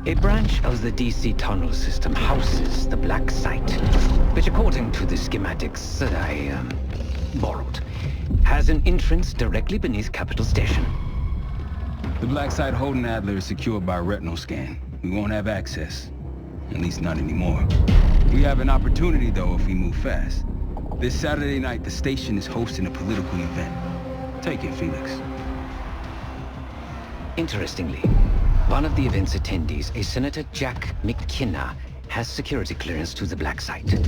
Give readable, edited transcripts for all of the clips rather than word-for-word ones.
A branch of the DC tunnel system houses the Black Site, which according to the schematics that I, borrowed, has an entrance directly beneath Capital Station. The Black Site holding Adler is secured by retinal scan. We won't have access. At least not anymore. We have an opportunity, though, if we move fast. This Saturday night, the station is hosting a political event. Take it, Felix. Interestingly, one of the event's attendees, a Senator Jack McKenna, has security clearance to the Black Site.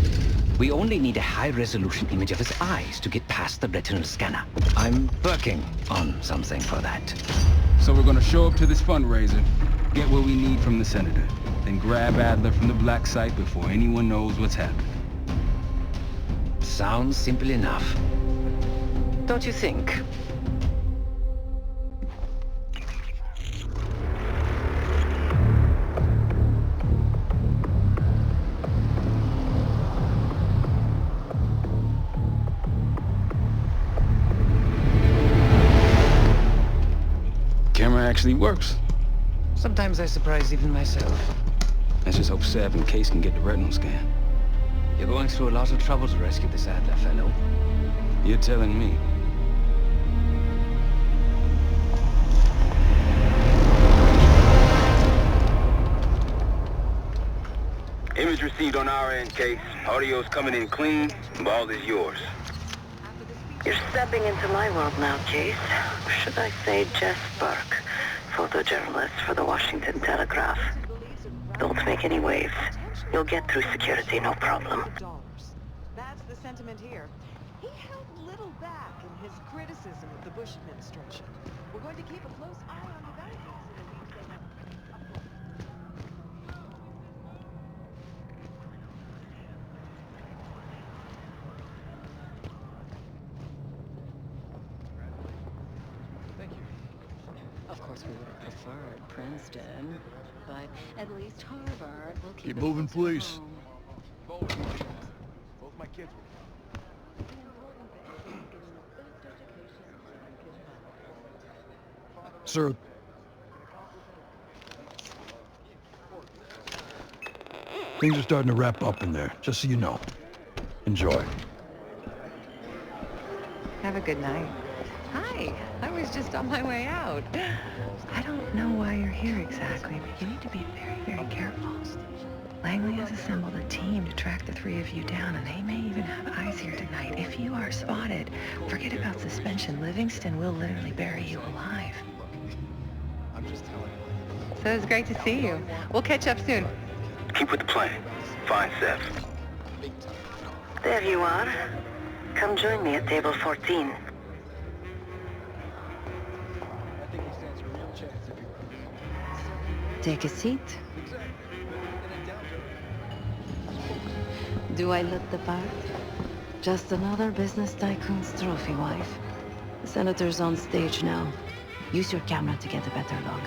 We only need a high-resolution image of his eyes to get past the retinal scanner. I'm working on something for that. So we're gonna show up to this fundraiser, get what we need from the Senator, then grab Adler from the Black Site before anyone knows what's happening. Sounds simple enough. Don't you think? Camera actually works. Sometimes I surprise even myself. Let's just hope Sev and Case can get the retinal scan. You're going through a lot of trouble to rescue this Adler fellow. You're telling me. Image received on our end, Case. Audio's coming in clean. Ball is yours. You're stepping into my world now, Case. Should I say Jess Burke, photojournalist for the Washington Telegraph. Don't make any waves. You'll get through security, no problem. That's the sentiment here. He held little back in his criticism of the Bush administration. We're going to keep a close eye on the values. Of course, we would have preferred Princeton, but at least Harvard will keep Keep moving, please. Both my kids Sir. Things are starting to wrap up in there, just so you know. Enjoy. Have a good night. Hi, I was just on my way out. I don't know why you're here exactly, but you need to be very, very careful. Langley has assembled a team to track the three of you down, and they may even have eyes here tonight. If you are spotted, forget about suspension. Livingston will literally bury you alive. I'm just telling you. So it's great to see you. We'll catch up soon. Keep with the plan. Find Seth. There you are. Come join me at table 14. Take a seat. Do I look the part? Just another business tycoon's trophy wife. The senator's on stage now. Use your camera to get a better look.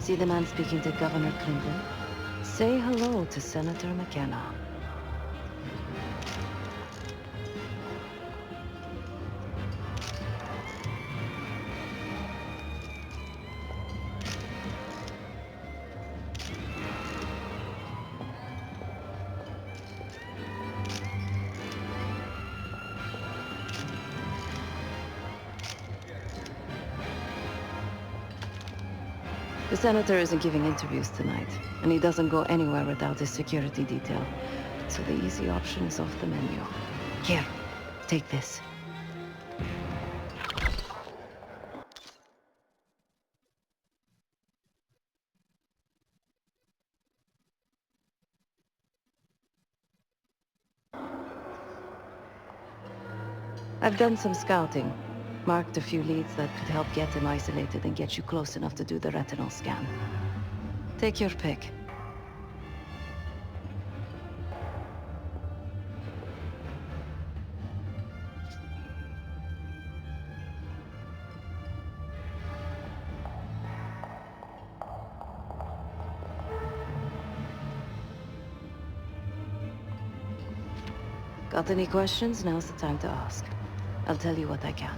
See the man speaking to Governor Clinton? Say hello to Senator McKenna. The senator isn't giving interviews tonight, and he doesn't go anywhere without his security detail. So the easy option is off the menu. Here, take this. I've done some scouting. Marked a few leads that could help get him isolated and get you close enough to do the retinal scan. Take your pick. Got any questions? Now's the time to ask. I'll tell you what I can.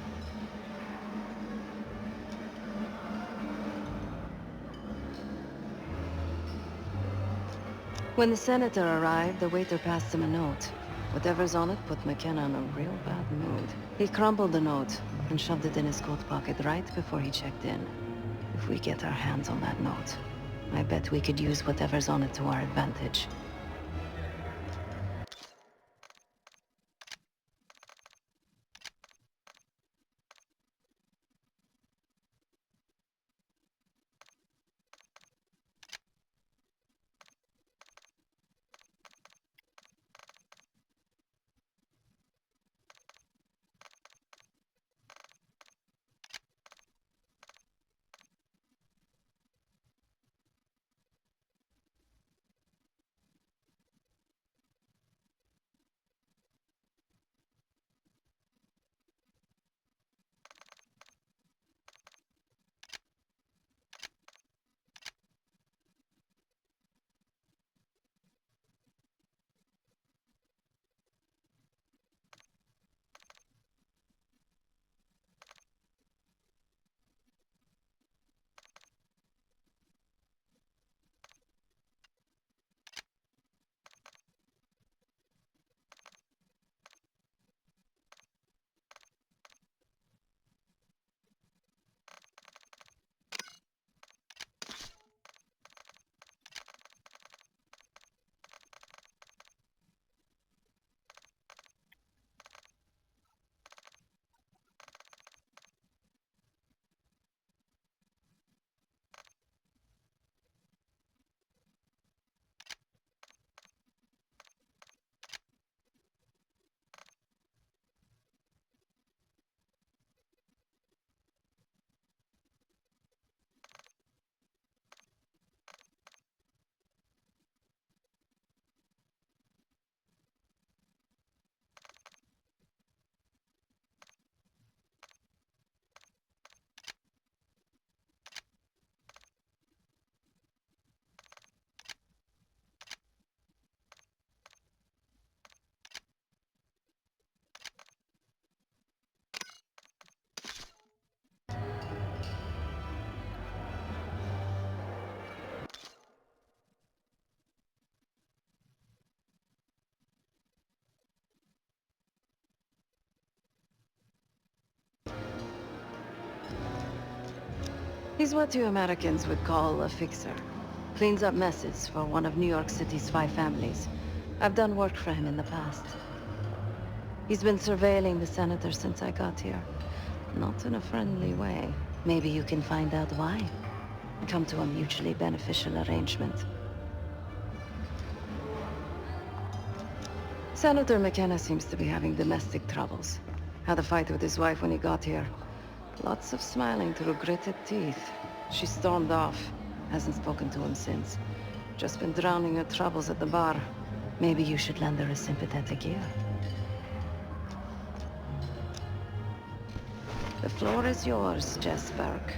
When the senator arrived, the waiter passed him a note. Whatever's on it put McKenna in a real bad mood. He crumpled the note and shoved it in his coat pocket right before he checked in. If we get our hands on that note, I bet we could use whatever's on it to our advantage. He's what you Americans would call a fixer. Cleans up messes for one of New York City's 5 families. I've done work for him in the past. He's been surveilling the senator since I got here. Not in a friendly way. Maybe you can find out why. Come to a mutually beneficial arrangement. Senator McKenna seems to be having domestic troubles. Had a fight with his wife when he got here. Lots of smiling through gritted teeth. She stormed off. Hasn't spoken to him since. Just been drowning her troubles at the bar. Maybe you should lend her a sympathetic ear. The floor is yours, Jess Burke.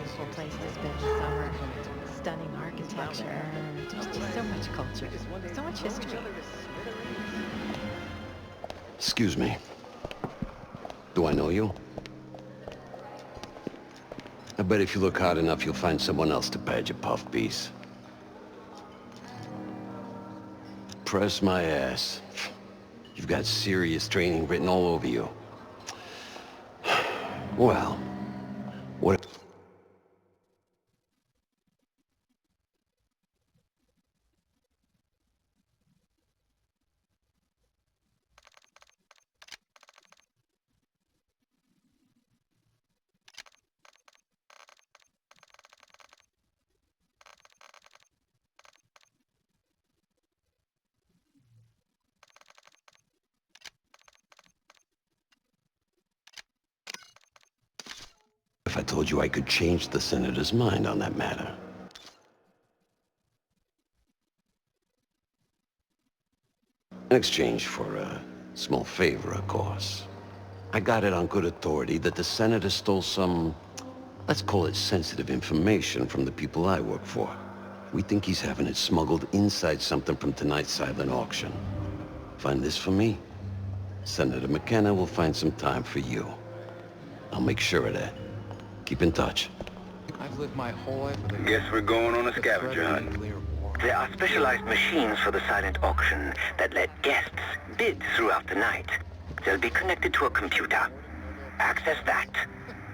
beautiful place to spend the summer. Stunning architecture, just so much culture, so much history. Excuse me. Do I know you? I bet if you look hard enough, you'll find someone else to badge a puff piece. Press my ass. You've got serious training written all over you. Well, what... if I told you I could change the Senator's mind on that matter? In exchange for a small favor, of course. I got it on good authority that the Senator stole some, let's call it sensitive information from the people I work for. We think he's having it smuggled inside something from tonight's silent auction. Find this for me, Senator McKenna will find some time for you. I'll make sure of that. Keep in touch. I've lived my whole life with Guess we're going on a scavenger hunt. There are specialized machines for the silent auction that let guests bid throughout the night. They'll be connected to a computer. Access that.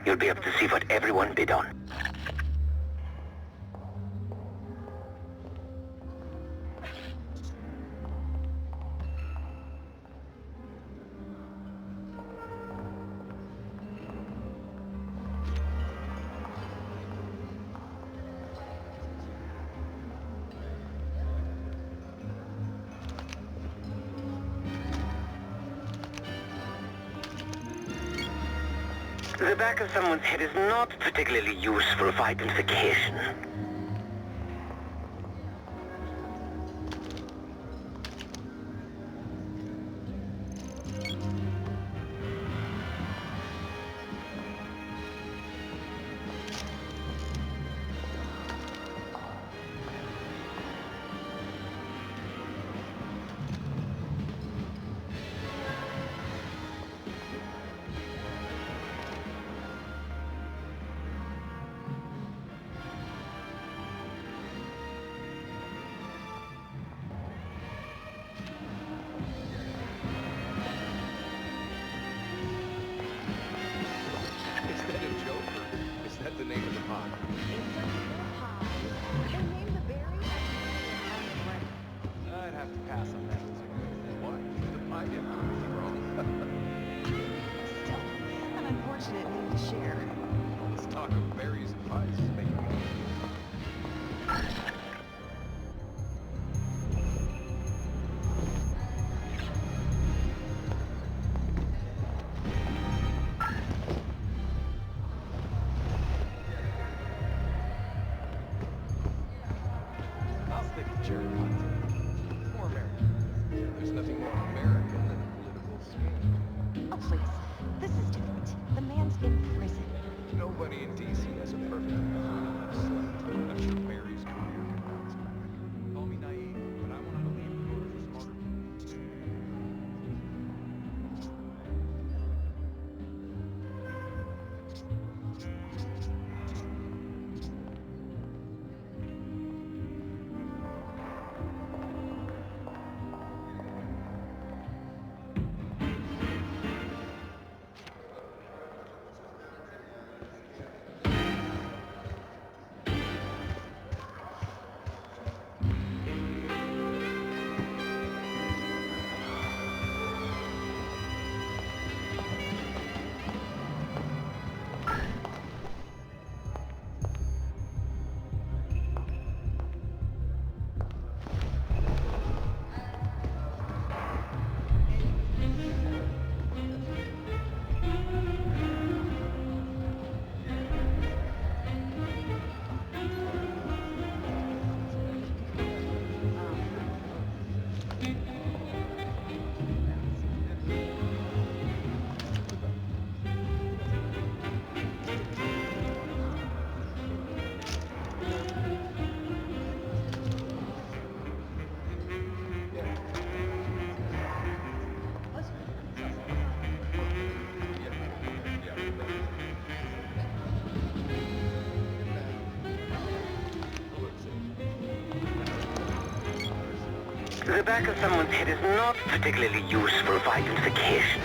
You'll be able to see what everyone bid on. The back of someone's head is not particularly useful for identification. The back of someone's head is not particularly useful for identification.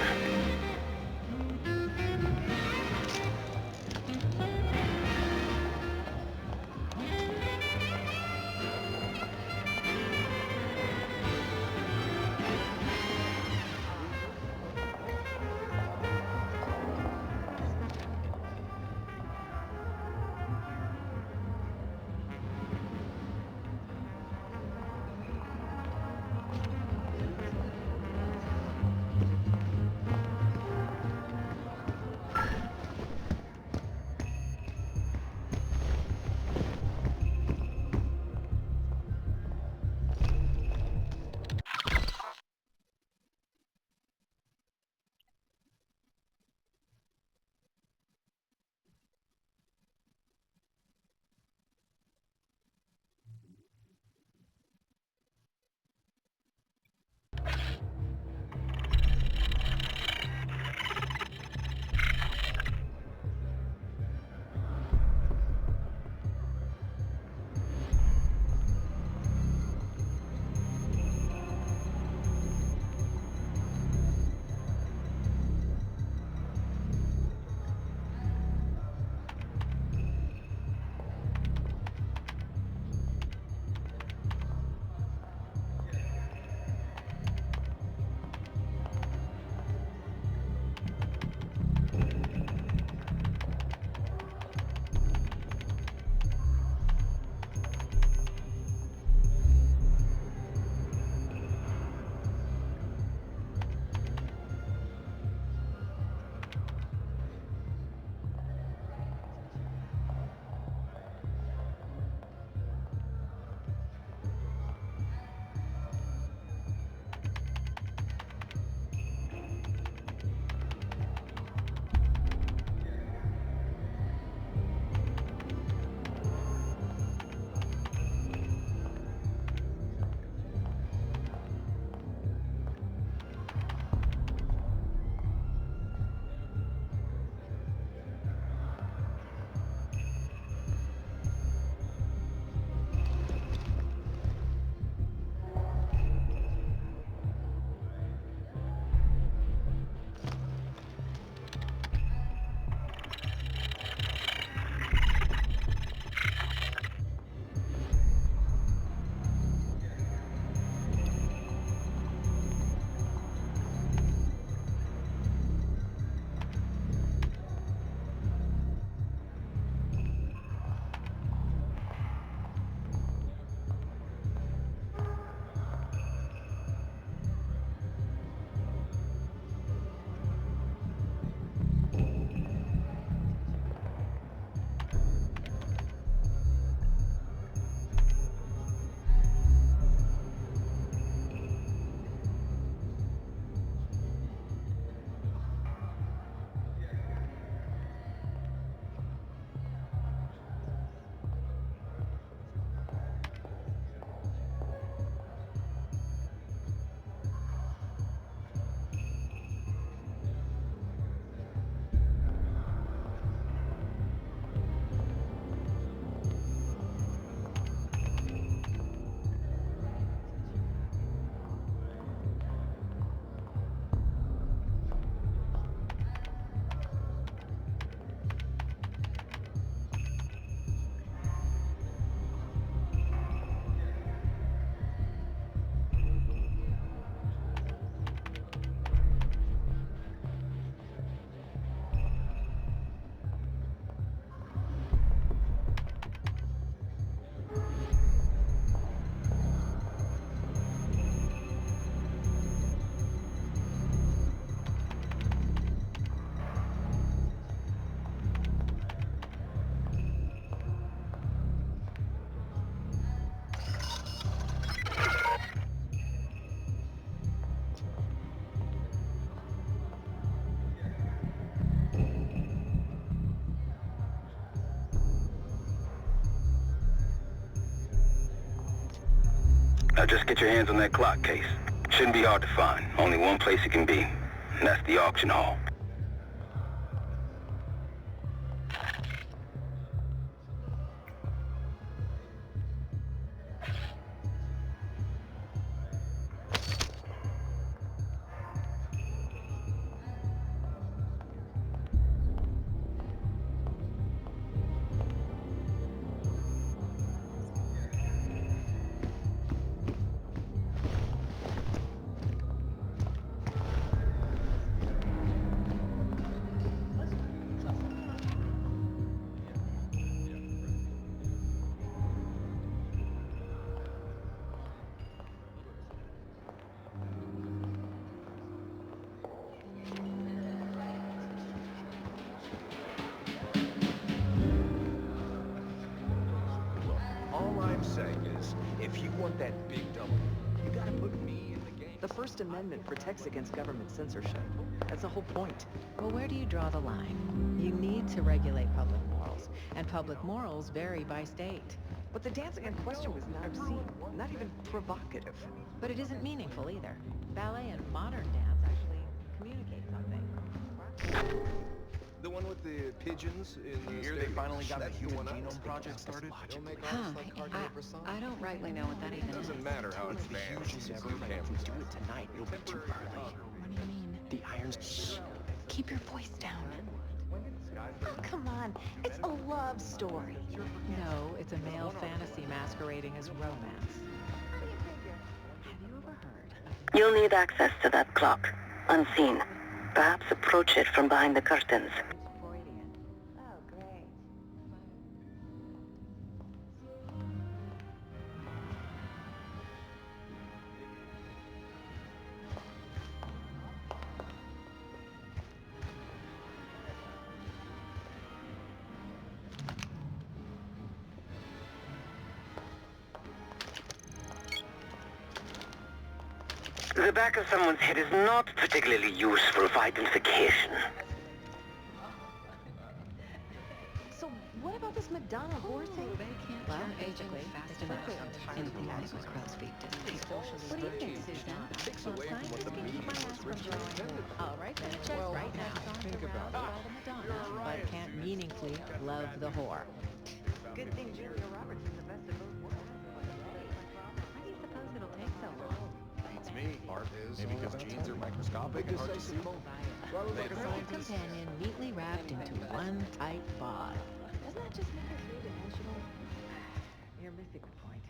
Now just get your hands on that clock case. Shouldn't be hard to find. Only one place it can be, and that's the auction hall. If you want that big double, you gotta put me in the game. The First Amendment protects against government censorship. That's the whole point. Well, where do you draw the line? You need to regulate public morals, and public morals vary by state. But the dancing in question was not obscene, not even provocative. But it isn't meaningful either. Ballet and modern dance actually communicate something. The one with the pigeons in the Here they finally got the Human Genome Project started. I don't rightly know what that even is. Doesn't matter how it's advanced. If you do it tonight, it'll be too early. What do you mean? The irons... Keep your voice down. Oh, come on. It's a love story. No, it's a male fantasy masquerading as romance. Have you ever heard? You'll need access to that clock, unseen. Perhaps approach it from behind the curtains. Freudian. Oh, great. The back of someone's head is not particularly useful for identification. So what about this Madonna horse thing? They can't Well, turn aging fast enough. Anything like a crow's feet distance. What do you think, Susan? Takes away from what the meaning was originally intended. All right, then it says right now. Think about it. The Madonna, but can't meaningfully love the whore. Good thing Julia Roberts is the best of both worlds. Why do you suppose it'll take so long? Beats me. Art is. Maybe because genes are microscopic and hard to see. A perfect companion neatly wrapped into one tight bod. Doesn't that just make her three-dimensional? You're missing the point.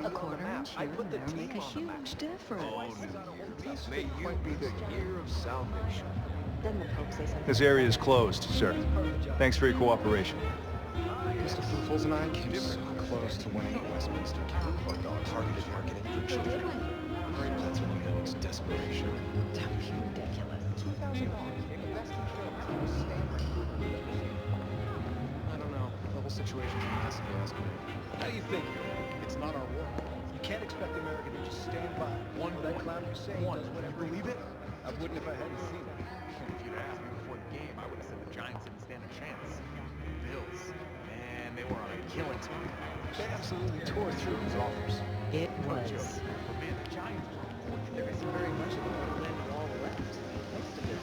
A quarter inch here and there make a huge difference. May you be the year of salvation. Doesn't the Pope say something? This area is closed, sir. Thanks for your cooperation. Mr. Foofles and I came so close to winning the Westminster County on targeted marketing for children. That's when you know it's desperation. Don't be ridiculous. I don't know. The whole situation's a mess, if you ask me. How do you think? It's not our war. You can't expect America to just stand by. That clown Hussein does whatever he Believe it? I wouldn't if I hadn't seen it. If you'd asked me before the game, I would have said the Giants didn't stand a chance. Bills, man, they were on a killing spree. They absolutely tore through his offers. It was. But man, the Giants were There isn't very much of a Berlin Wall left. Most of it.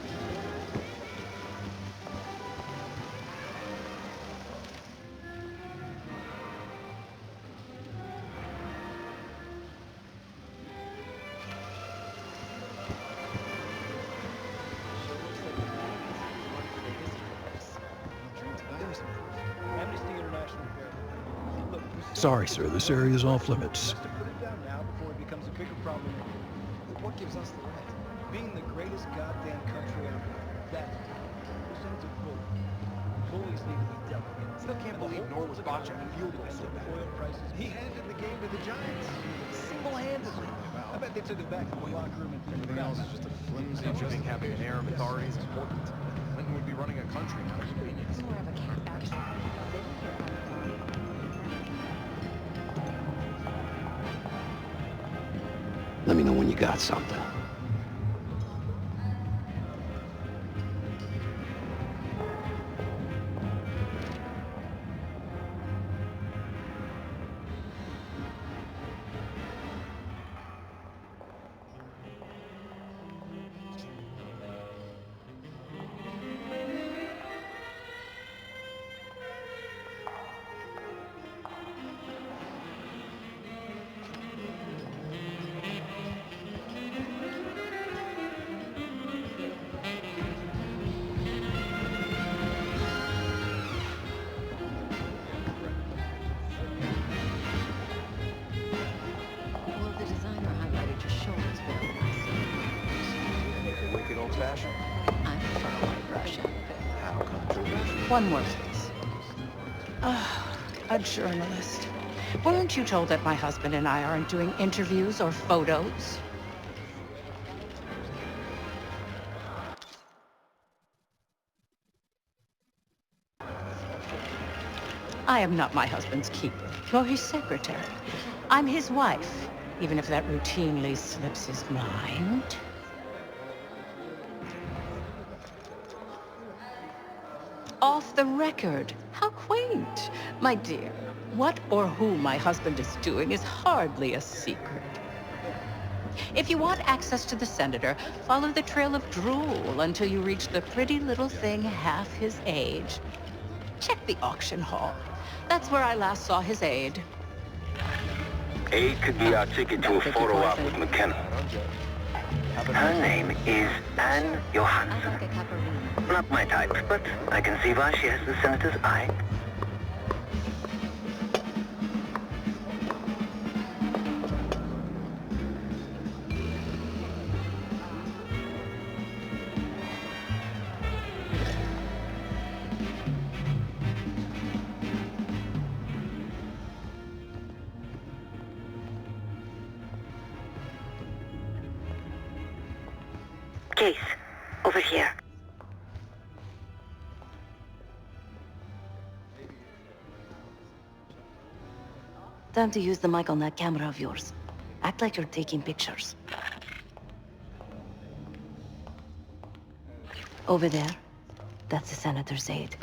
Amnesty International. Look, Sorry, sir. This area is off limits. to put it down now before it becomes a bigger problem. What gives us the right? Being the greatest goddamn country out there. That percentage of bullies. Bullies need to be dealt with. Still can't believe Norwood Bacha fueled it so bad. Oil prices. He handed the game to the Giants. Single-handedly. I bet they took it back to the locker room and Everything else is just a flimsy. If you think having an Arab authority is important, Clinton would be running a country, not a convenience. More of a cat action. Let me know when you got something. one more, please. A journalist. Weren't you told that my husband and I aren't doing interviews or photos? I am not my husband's keeper, nor his secretary. I'm his wife, even if that routinely slips his mind. Off the record. How quaint. My dear, what or who my husband is doing is hardly a secret. If you want access to the senator, follow the trail of drool until you reach the pretty little thing half his age. Check the auction hall. That's where I last saw his aide. Aide could be our ticket to a photo op with McKenna. Her name is Anne Johansson. Not my type, but I can see why she has the senator's eye. Case, over here. Time to use the mic on that camera of yours. Act like you're taking pictures. Over there, that's the senator's aide.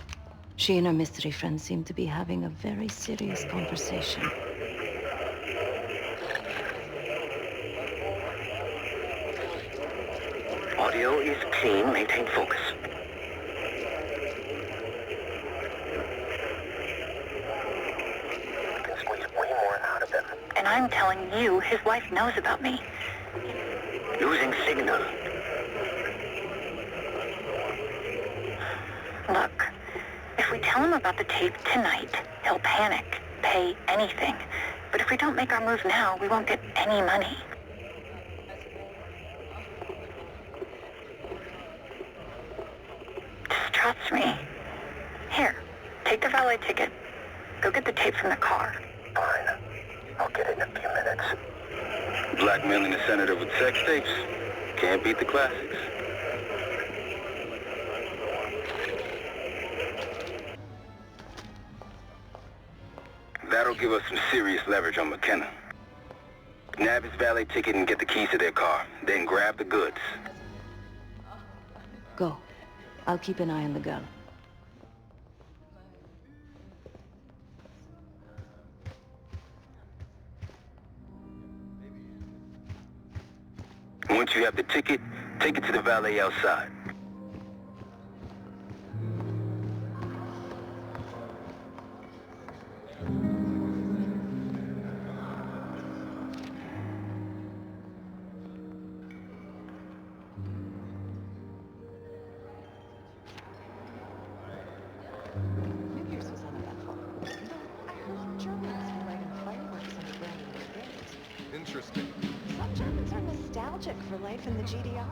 She and her mystery friend seem to be having a very serious conversation. Audio is clean, maintain focus. We can squeeze way more out of them. And I'm telling you, his wife knows about me. Losing signal. Look, if we tell him about the tape tonight, he'll panic, pay anything. But if we don't make our move now, we won't get any money. Just trust me. Here, take the valet ticket. Go get the tape from the car. Fine. I'll get it in a few minutes. Blackmailing the senator with sex tapes? Can't beat the classics. That'll give us some serious leverage on McKenna. Nab his valet ticket and get the keys to their car. Then grab the goods. Go. I'll keep an eye on the girl. Once you have the ticket, take it to the valet outside. Interesting. Some Germans are nostalgic for life in the GDR.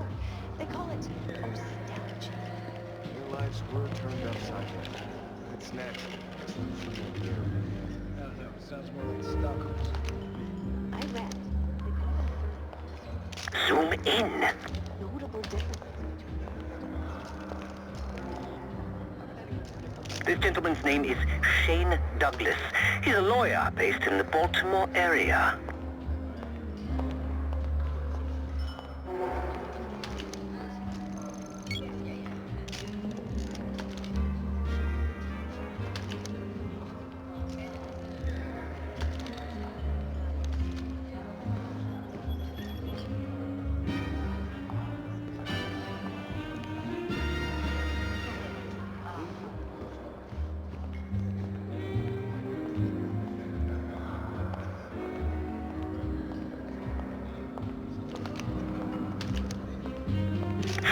They call it nostalgia. Their lives were turned upside down. It's natural. It's the free of the air. I don't know. Sounds more like Stockholm. I read. Zoom in. Notable differences. This gentleman's name is Shane Douglas. He's a lawyer based in the Baltimore area.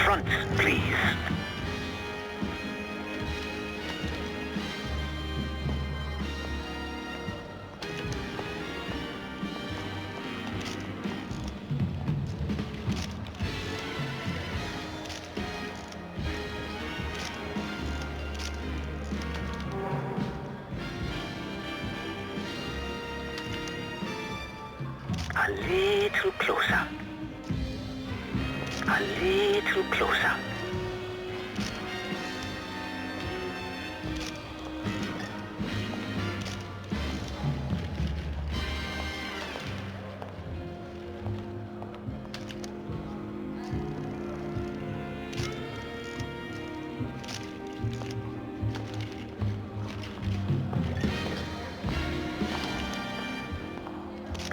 Front, please. A little closer. A little closer.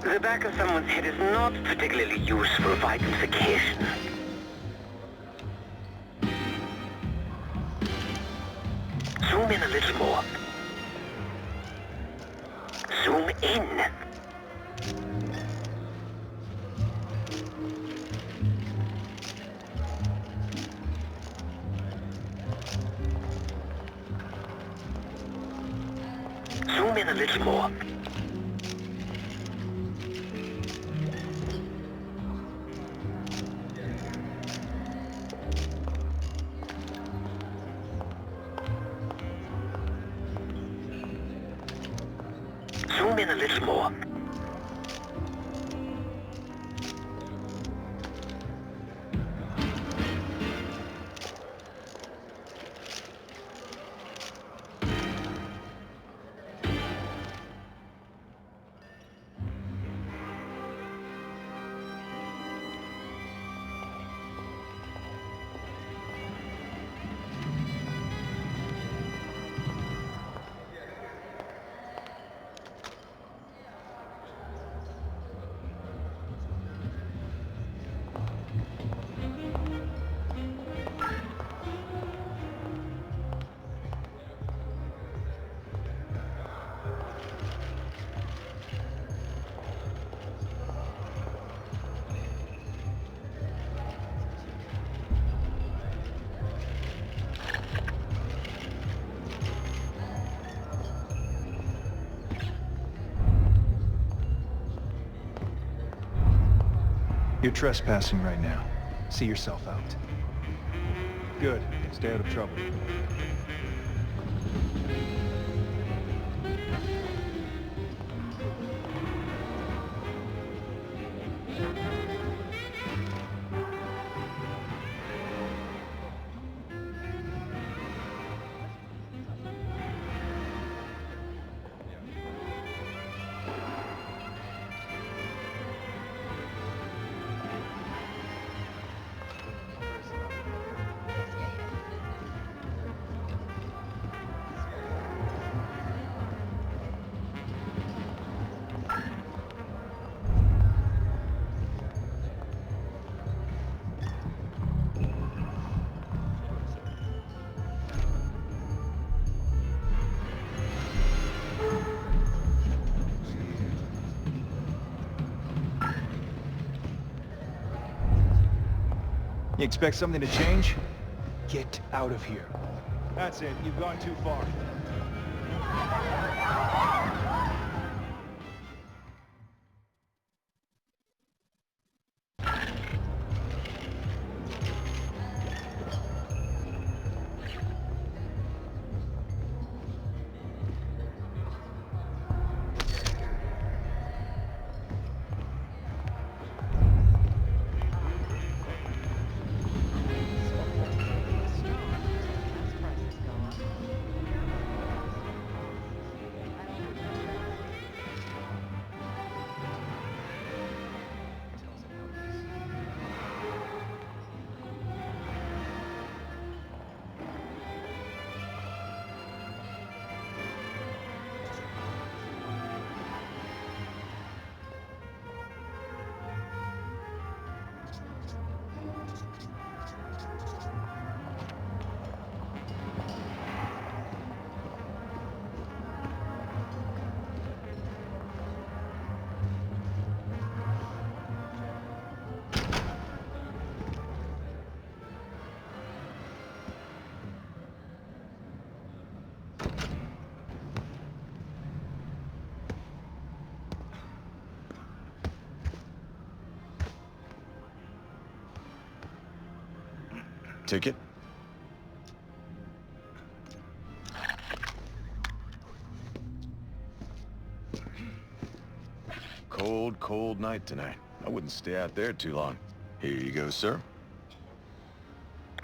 The back of someone's head is not particularly useful for identification. Zoom in a little more. Zoom in. Zoom in a little more. Zoom in a little more. You're trespassing right now. See yourself out. Good. Stay out of trouble. You expect something to change? Get out of here. That's it. You've gone too far. Ticket? cold, cold night tonight. I wouldn't stay out there too long. Here you go, sir.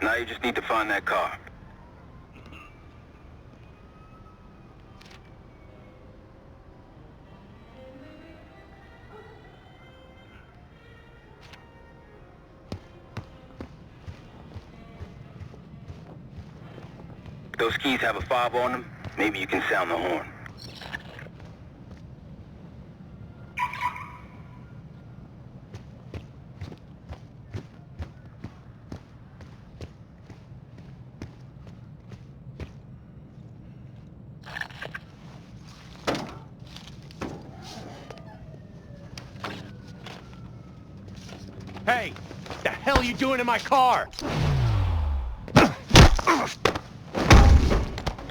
Now you just need to find that car. If those keys have a fob on them, maybe you can sound the horn. Hey! What the hell are you doing in my car?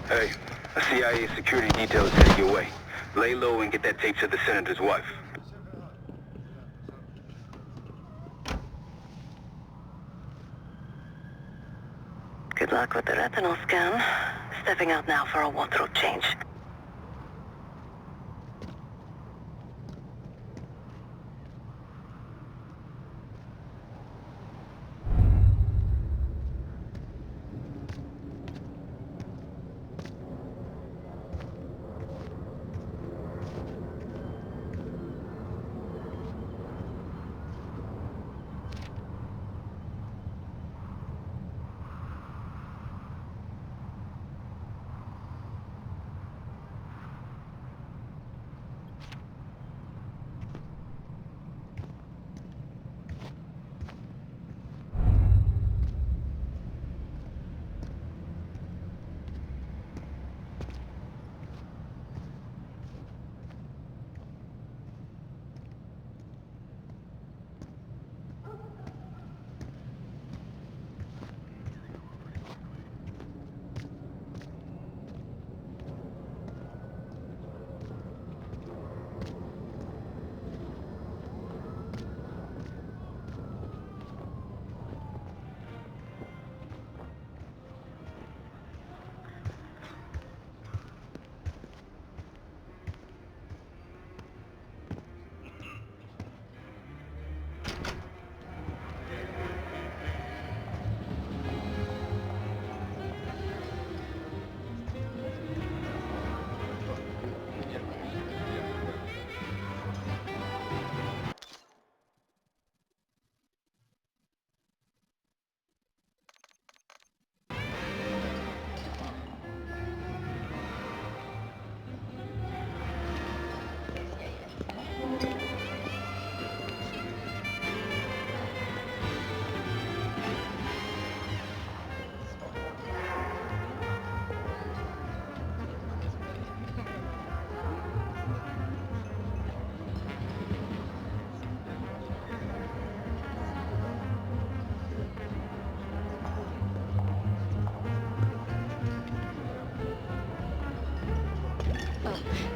Hey, a CIA security detail is headed your way. Lay low and get that tape to the senator's wife. Good luck with the retinal scan. Stepping out now for a wardrobe change.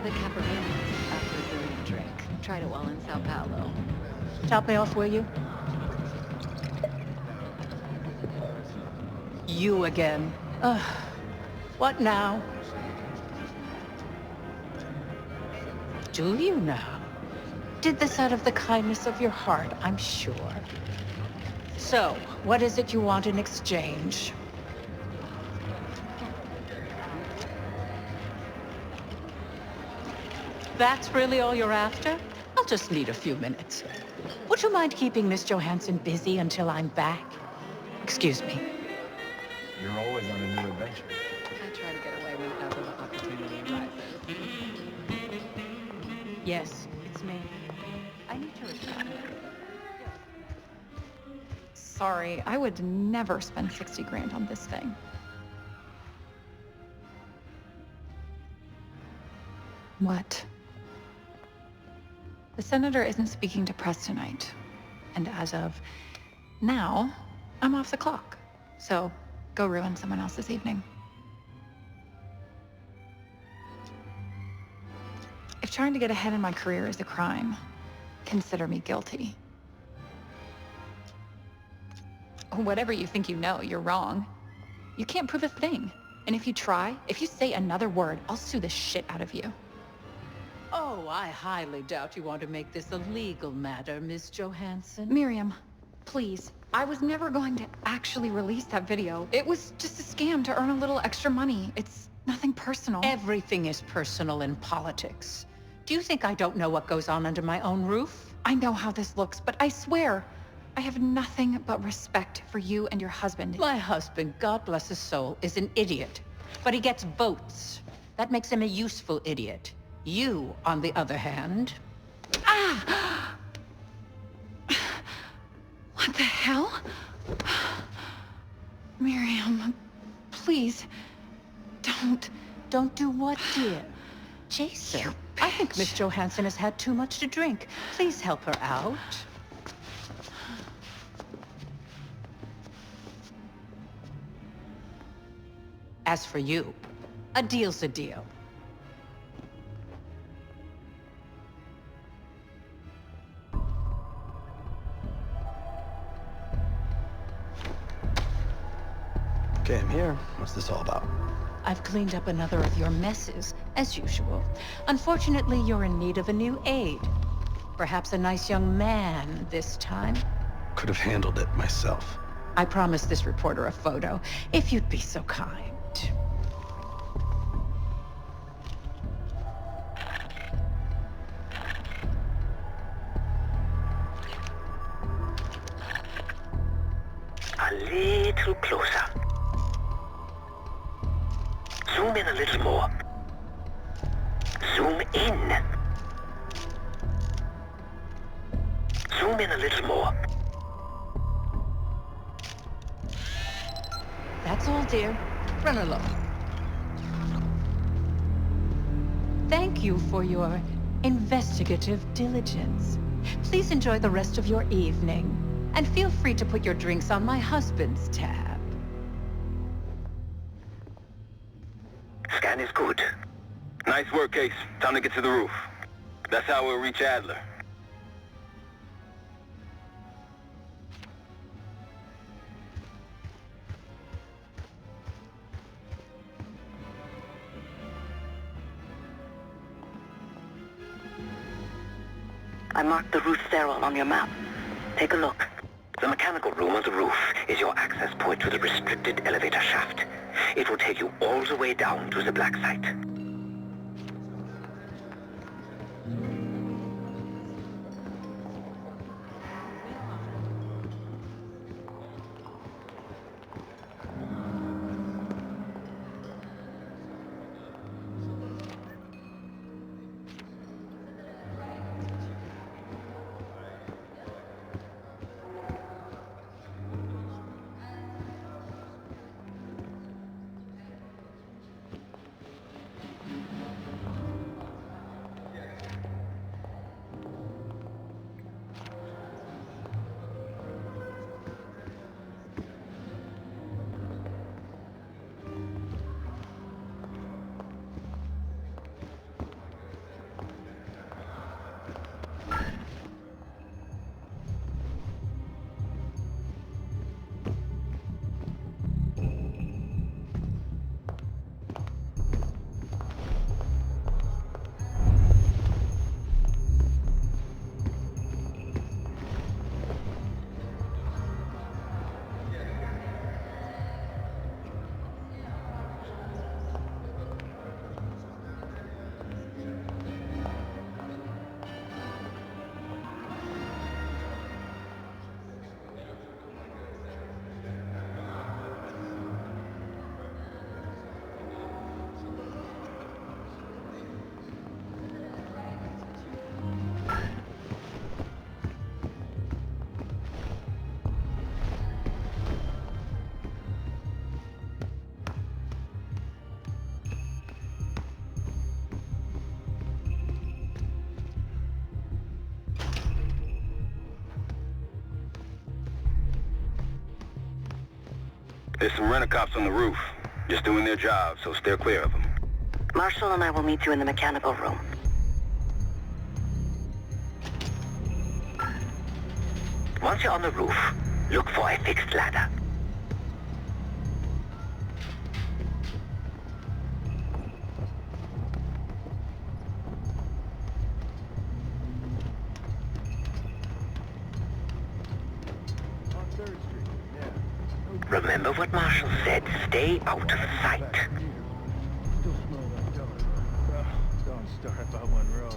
The Caparino after a brilliant drink. Tried it while in Sao Paulo. Top me off, will you? You again. What now? Do you now? Did this out of the kindness of your heart, I'm sure. So, what is it you want in exchange? That's really all you're after? I'll just need a few minutes. Would you mind keeping Miss Johansson busy until I'm back? Excuse me. You're always on a new adventure. I try to get away whenever the opportunity arises. Yes, it's me. I need to return. Sorry, I would never spend 60 grand on this thing. What? The senator isn't speaking to press tonight. And as of now, I'm off the clock. So, go ruin someone else's evening. If trying to get ahead in my career is a crime, consider me guilty. Whatever you think you know, you're wrong. You can't prove a thing. And if you try, if you say another word, I'll sue the shit out of you. Oh, I highly doubt you want to make this a legal matter, Miss Johansson. Miriam, please. I was never going to actually release that video. It was just a scam to earn a little extra money. It's nothing personal. Everything is personal in politics. Do you think I don't know what goes on under my own roof? I know how this looks, but I swear, I have nothing but respect for you and your husband. My husband, God bless his soul, is an idiot. But he gets votes. That makes him a useful idiot. You, on the other hand... Ah! What the hell? Miriam, please, don't... Don't do what, dear? Jason, I think Miss Johansson has had too much to drink. Please help her out. As for you, a deal's a deal. Okay, I'm here. What's this all about? I've cleaned up another of your messes, as usual. Unfortunately, you're in need of a new aide. Perhaps a nice young man this time. Could have handled it myself. I promised this reporter a photo, if you'd be so kind. A little closer. Zoom in a little more. Zoom in. Zoom in a little more. That's all, dear. Run along. Thank you for your investigative diligence. Please enjoy the rest of your evening. And feel free to put your drinks on my husband's tab. Scan is good. Nice work, Case. Time to get to the roof. That's how we'll reach Adler. I marked the roof stairwell on your map. Take a look. The mechanical room on the roof is your access point to the restricted elevator shaft. It will take you all the way down to the black site. There's some rent-a-cops on the roof. Just doing their job, so steer clear of them. Marshall and I will meet you in the mechanical room. Once you're on the roof, look for a fixed ladder. Remember what Marshall said. Stay out of sight. Don't start about Monroe.